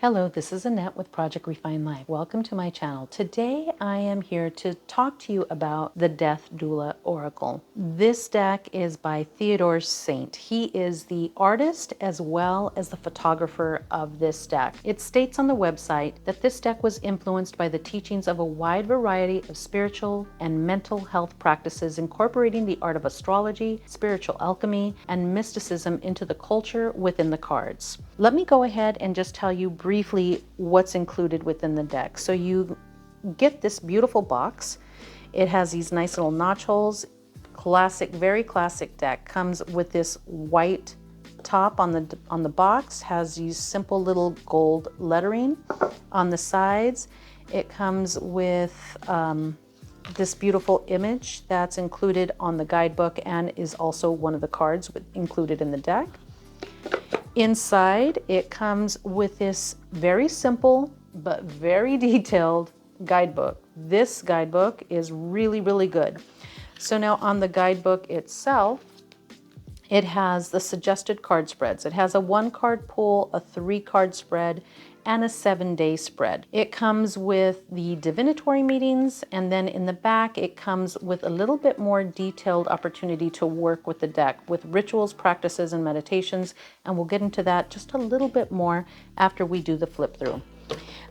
Hello, this is Annette with Project Refine Life. Welcome to my channel. Today I am here to talk to you about the Death Doula Oracle. This deck is by Theodore Saint. He is the artist as well as the photographer of this deck. It states on the website that this deck was influenced by the teachings of a wide variety of spiritual and mental health practices, incorporating the art of astrology, spiritual alchemy, and mysticism into the culture within the cards. Let me go ahead and just tell you briefly what's included within the deck. So you get this beautiful box. It has these nice little notch holes. Classic, very classic deck. Comes with this white top on the box, has these simple little gold lettering on the sides. It comes with this beautiful image that's included on the guidebook and is also one of the cards included in the deck. Inside, it comes with this very simple but very detailed guidebook. This guidebook is really, really good. So now on the guidebook itself, it has the suggested card spreads. It has a 1-card pull, a 3-card spread, and a 7-day spread. It comes with the divinatory meetings, and then in the back it comes with a little bit more detailed opportunity to work with the deck with rituals, practices, and meditations, and we'll get into that just a little bit more after we do the flip through.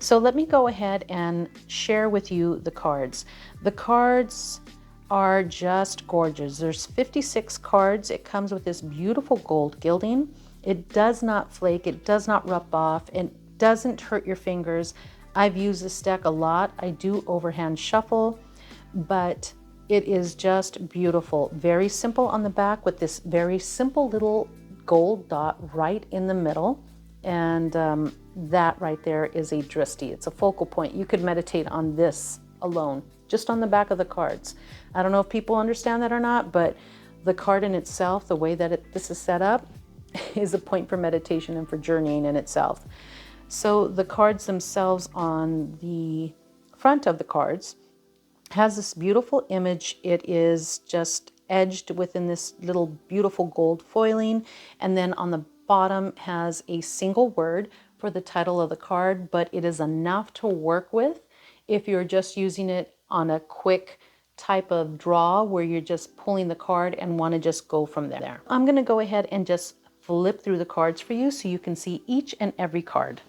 So let me go ahead and share with you the cards. The cards are just gorgeous. There's 56 cards. It comes with this beautiful gold gilding. It does not flake, it does not rub off, and doesn't hurt your fingers. I've used this deck a lot. I do overhand shuffle, but it is just beautiful. Very simple on the back with this very simple little gold dot right in the middle. And that right there is a drishti. It's a focal point. You could meditate on this alone, just on the back of the cards. I don't know if people understand that or not, but the card in itself, the way that this is set up, is a point for meditation and for journeying in itself. So the cards themselves on the front of the cards has this beautiful image. It is just edged within this little beautiful gold foiling. And then on the bottom has a single word for the title of the card, but it is enough to work with if you're just using it on a quick type of draw where you're just pulling the card and want to just go from there. I'm going to go ahead and just flip through the cards for you so you can see each and every card.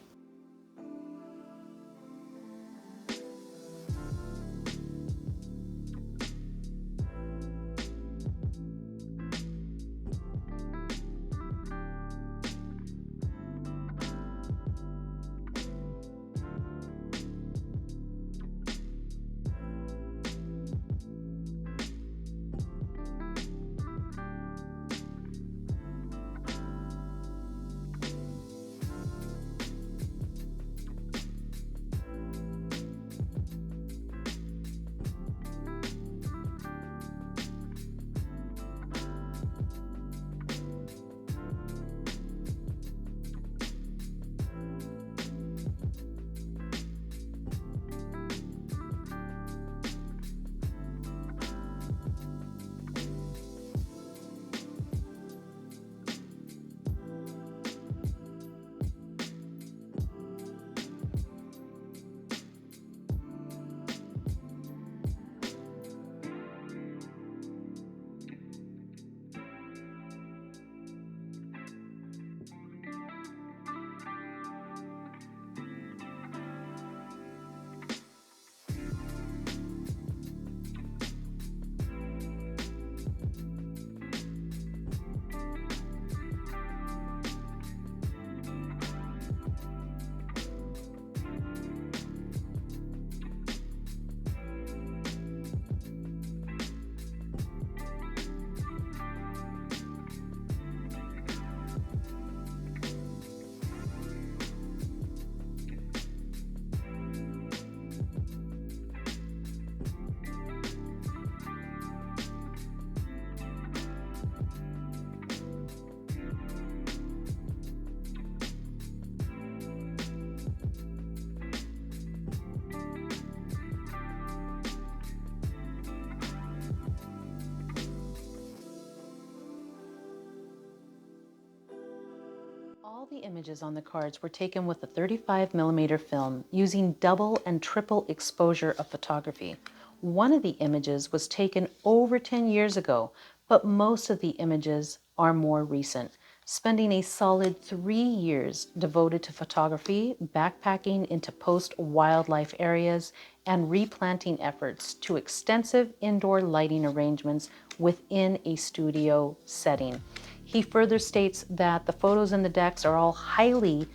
images on the cards were taken with a 35mm film using double and triple exposure of photography. One of the images was taken over 10 years ago, but most of the images are more recent. Spending a solid 3 years devoted to photography, backpacking into post-wildlife areas, and replanting efforts to extensive indoor lighting arrangements within a studio setting. He further states that the photos in the decks are all highly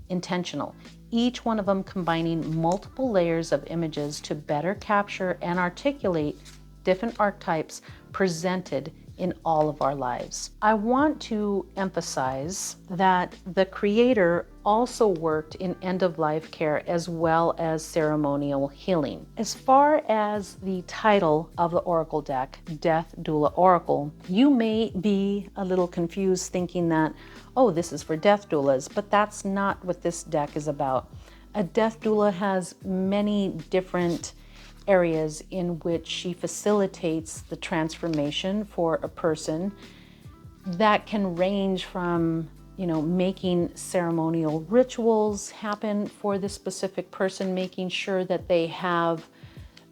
intentional, each one of them combining multiple layers of images to better capture and articulate different archetypes presented in all of our lives. I want to emphasize that the creator also worked in end-of-life care as well as ceremonial healing. As far as the title of the Oracle deck, Death Doula Oracle, you may be a little confused thinking that, oh, this is for death doulas, but that's not what this deck is about. A death doula has many different areas in which she facilitates the transformation for a person. That can range from, making ceremonial rituals happen for the specific person, making sure that they have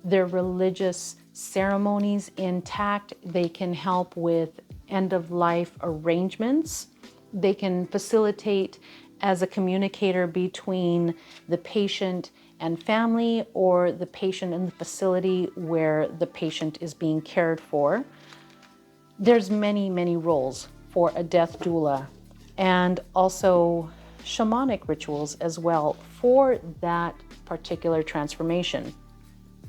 their religious ceremonies intact. They can help with end-of-life arrangements. They can facilitate as a communicator between the patient and family, or the patient in the facility where the patient is being cared for. There's many, many roles for a death doula, and also shamanic rituals as well for that particular transformation.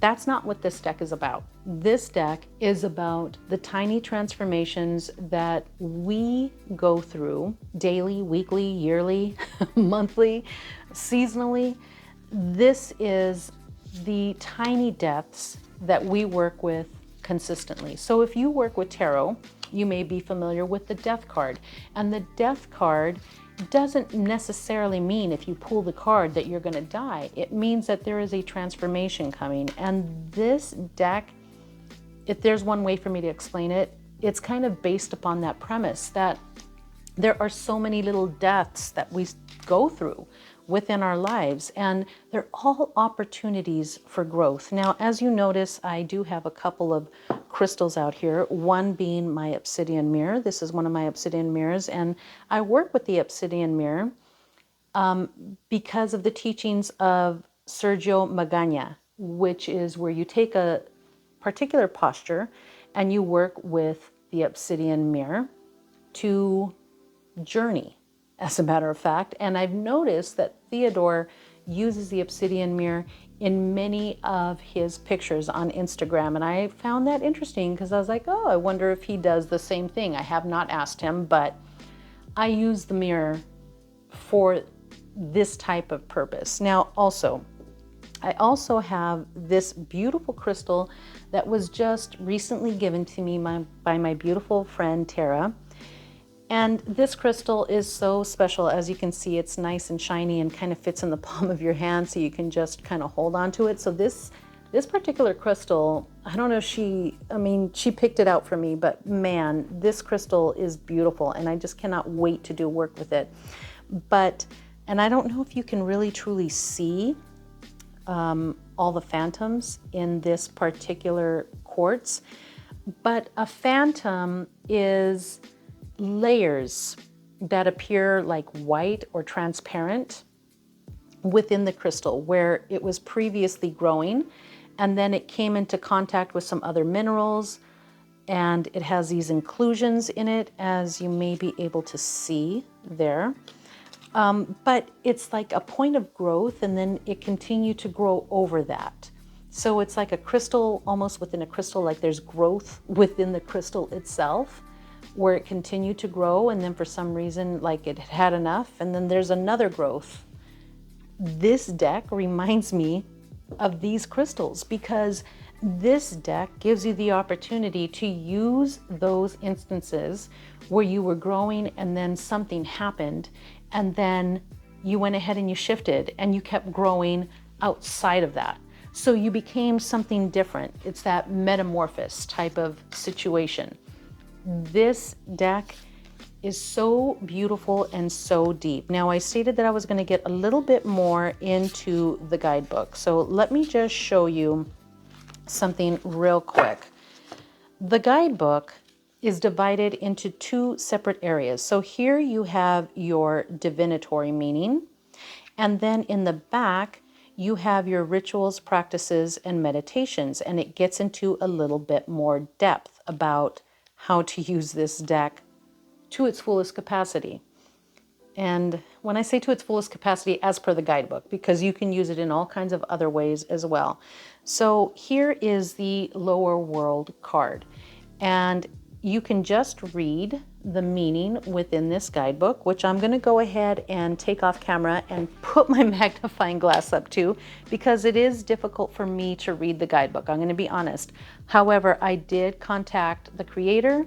That's not what this deck is about. This deck is about the tiny transformations that we go through daily, weekly, yearly, monthly, seasonally. This is the tiny deaths that we work with consistently. So if you work with tarot, you may be familiar with the death card. And the death card doesn't necessarily mean if you pull the card that you're going to die. It means that there is a transformation coming. And this deck, if there's one way for me to explain it, it's kind of based upon that premise that there are so many little deaths that we go through within our lives, and they're all opportunities for growth. Now, as you notice, I do have a couple of crystals out here, one being my obsidian mirror. This is one of my obsidian mirrors, and I work with the obsidian mirror because of the teachings of Sergio Magana, which is where you take a particular posture and you work with the obsidian mirror to journey, as a matter of fact. And I've noticed that Theodore uses the obsidian mirror in many of his pictures on Instagram. And I found that interesting because I was like, oh, I wonder if he does the same thing. I have not asked him, but I use the mirror for this type of purpose. Now, I also have this beautiful crystal that was just recently given to me by my beautiful friend, Tara. And this crystal is so special. As you can see, it's nice and shiny and kind of fits in the palm of your hand, so you can just kind of hold on to it. So this particular crystal, I don't know if she picked it out for me, but man, this crystal is beautiful and I just cannot wait to do work with it. And I don't know if you can really truly see all the phantoms in this particular quartz, but a phantom is layers that appear like white or transparent within the crystal where it was previously growing, and then it came into contact with some other minerals, and it has these inclusions in it, as you may be able to see there. But it's like a point of growth, and then it continued to grow over that. So it's like a crystal almost within a crystal, like there's growth within the crystal itself, where it continued to grow, and then for some reason, like it had enough, and then there's another growth. This deck reminds me of these crystals because this deck gives you the opportunity to use those instances where you were growing and then something happened, and then you went ahead and you shifted and you kept growing outside of that. So you became something different. It's that metamorphosis type of situation. This deck is so beautiful and so deep. Now, I stated that I was going to get a little bit more into the guidebook. So let me just show you something real quick. The guidebook is divided into two separate areas. So here you have your divinatory meaning, and then in the back, you have your rituals, practices, and meditations, and it gets into a little bit more depth about how to use this deck to its fullest capacity. And when I say to its fullest capacity, as per the guidebook, because you can use it in all kinds of other ways as well. So here is the lower world card, and you can just read the meaning within this guidebook, which I'm going to go ahead and take off camera and put my magnifying glass up to, because it is difficult for me to read the guidebook. I'm going to be honest. However, I did contact the creator,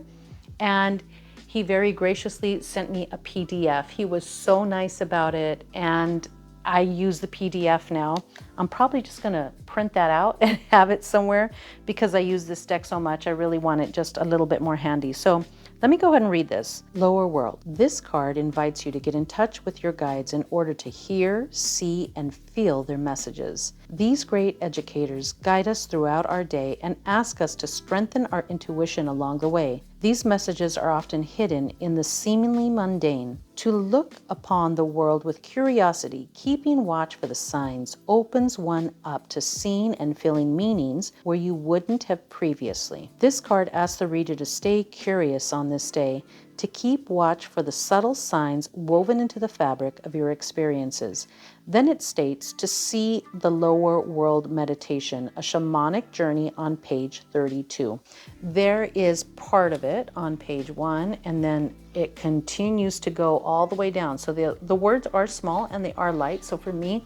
and he very graciously sent me a PDF. He was so nice about it, and I use the PDF now. I'm probably just gonna print that out and have it somewhere, because I use this deck so much. I really want it just a little bit more handy. So let me go ahead and read this. Lower world. This card invites you to get in touch with your guides in order to hear, see, and feel their messages. These great educators guide us throughout our day and ask us to strengthen our intuition along the way. These messages are often hidden in the seemingly mundane. To look upon the world with curiosity, keeping watch for the signs, opens one up to seeing and feeling meanings where you wouldn't have previously. This card asks the reader to stay curious on this day, to keep watch for the subtle signs woven into the fabric of your experiences. Then it states to see the Lower World Meditation, a shamanic journey, on page 32. There is part of it on page 1, and then it continues to go all the way down. So the words are small and they are light. So for me,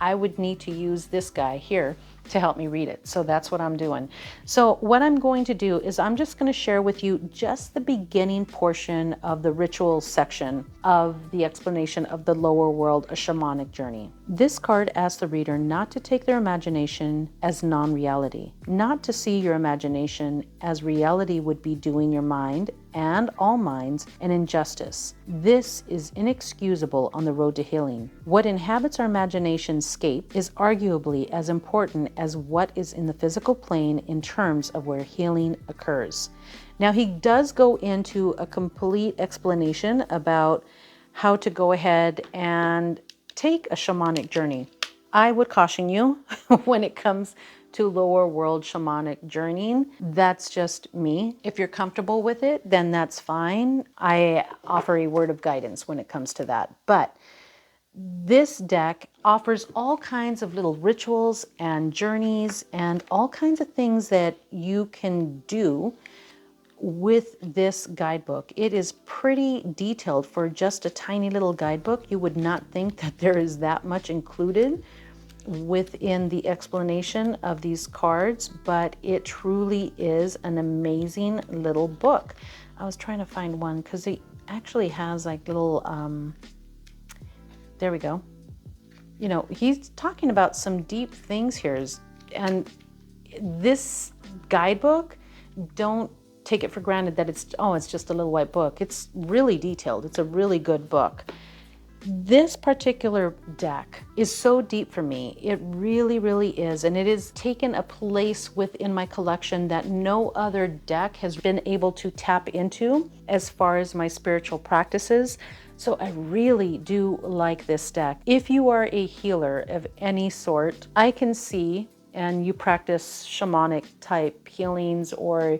I would need to use this guy here to help me read it. So that's what I'm doing. So what I'm going to do is I'm just going to share with you just the beginning portion of the ritual section of the explanation of the lower world, a shamanic journey. This card asks the reader not to take their imagination as non-reality, not to see your imagination as reality would be doing your mind and all minds an injustice. This is inexcusable on the road to healing. What inhabits our imagination's scape is arguably as important as what is in the physical plane in terms of where healing occurs. Now, he does go into a complete explanation about how to go ahead and take a shamanic journey. I would caution you when it comes to lower world shamanic journeying. That's just me. If you're comfortable with it, then that's fine. I offer a word of guidance when it comes to that. But this deck offers all kinds of little rituals and journeys and all kinds of things that you can do with this guidebook. It is pretty detailed for just a tiny little guidebook. You would not think that there is that much included within the explanation of these cards, but it truly is an amazing little book. I was trying to find one because it actually has like little, there we go. You know, he's talking about some deep things here. And this guidebook, don't take it for granted that it's just a little white book. It's really detailed. It's a really good book. This particular deck is so deep for me. It really, really is. And it has taken a place within my collection that no other deck has been able to tap into as far as my spiritual practices. So I really do like this deck. If you are a healer of any sort, I can see, and you practice shamanic type healings, or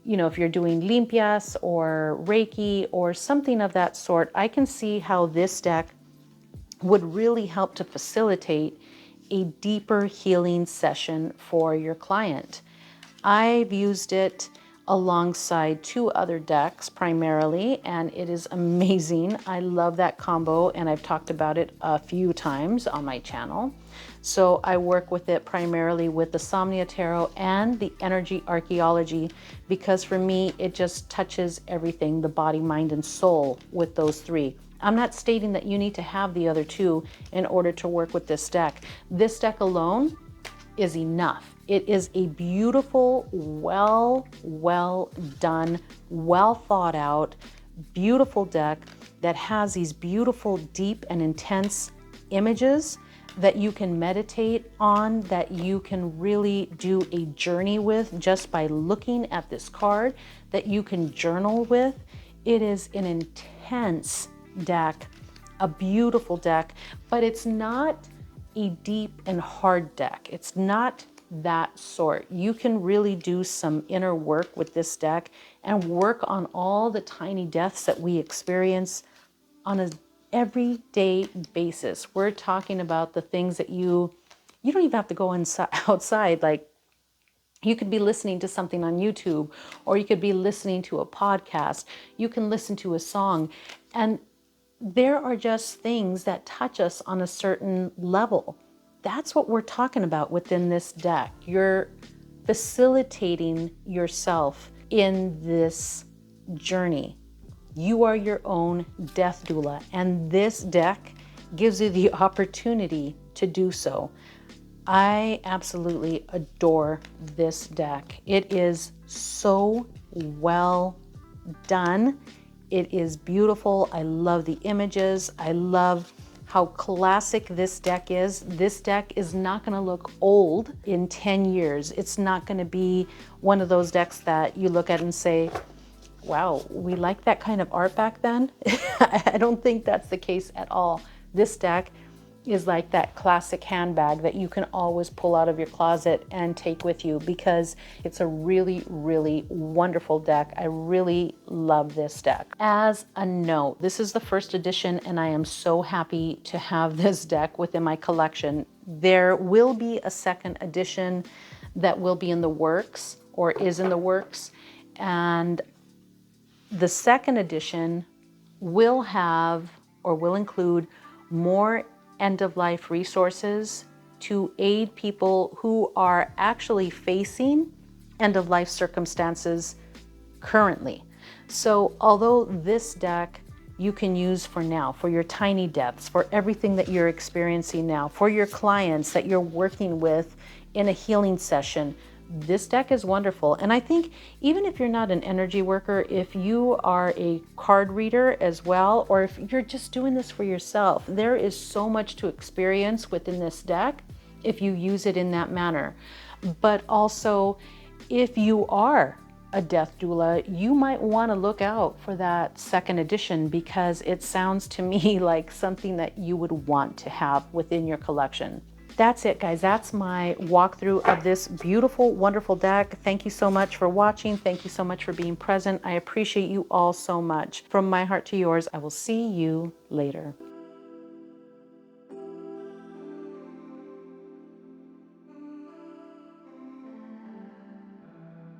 you know, if you're doing limpias or Reiki or something of that sort, I can see how this deck would really help to facilitate a deeper healing session for your client. I've used it alongside 2 other decks primarily, and it is amazing. I love that combo, and I've talked about it a few times on my channel. So I work with it primarily with the Somnia Tarot and the Energy Archaeology, because for me, it just touches everything, the body, mind, and soul with those 3. I'm not stating that you need to have the other 2 in order to work with this deck. This deck alone is enough. It is a beautiful, well done, well thought out, beautiful deck that has these beautiful, deep and intense images that you can meditate on, that you can really do a journey with just by looking at this card, that you can journal with. It is an intense deck, a beautiful deck, but it's not a deep and hard deck. It's not that sort. You can really do some inner work with this deck and work on all the tiny deaths that we experience on an everyday basis. We're talking about the things that you don't even have to go outside. Like, you could be listening to something on YouTube, or you could be listening to a podcast. You can listen to a song, and there are just things that touch us on a certain level. That's what we're talking about within this deck. You're facilitating yourself in this journey. You are your own death doula, and this deck gives you the opportunity to do so. I absolutely adore this deck. It is so well done. It is beautiful. I love the images. I love how classic this deck is. This deck is not going to look old in 10 years. It's not going to be one of those decks that you look at and say, wow, we liked that kind of art back then. I don't think that's the case at all. This deck is like that classic handbag that you can always pull out of your closet and take with you, because it's a really, really wonderful deck. I really love this deck. As a note, this is the first edition, and I am so happy to have this deck within my collection. There will be a second edition that will be in the works, or is in the works, and the second edition will have, or will include, more end-of-life resources to aid people who are actually facing end-of-life circumstances currently. So although this deck you can use for now, for your tiny deaths, for everything that you're experiencing now, for your clients that you're working with in a healing session, this deck is wonderful. And I think even if you're not an energy worker, if you are a card reader as well, or if you're just doing this for yourself, there is so much to experience within this deck if you use it in that manner. But also, if you are a death doula, you might want to look out for that second edition, because it sounds to me like something that you would want to have within your collection. That's it, guys. That's my walkthrough of this beautiful, wonderful deck. Thank you so much for watching. Thank you so much for being present. I appreciate you all so much. From my heart to yours, I will see you later.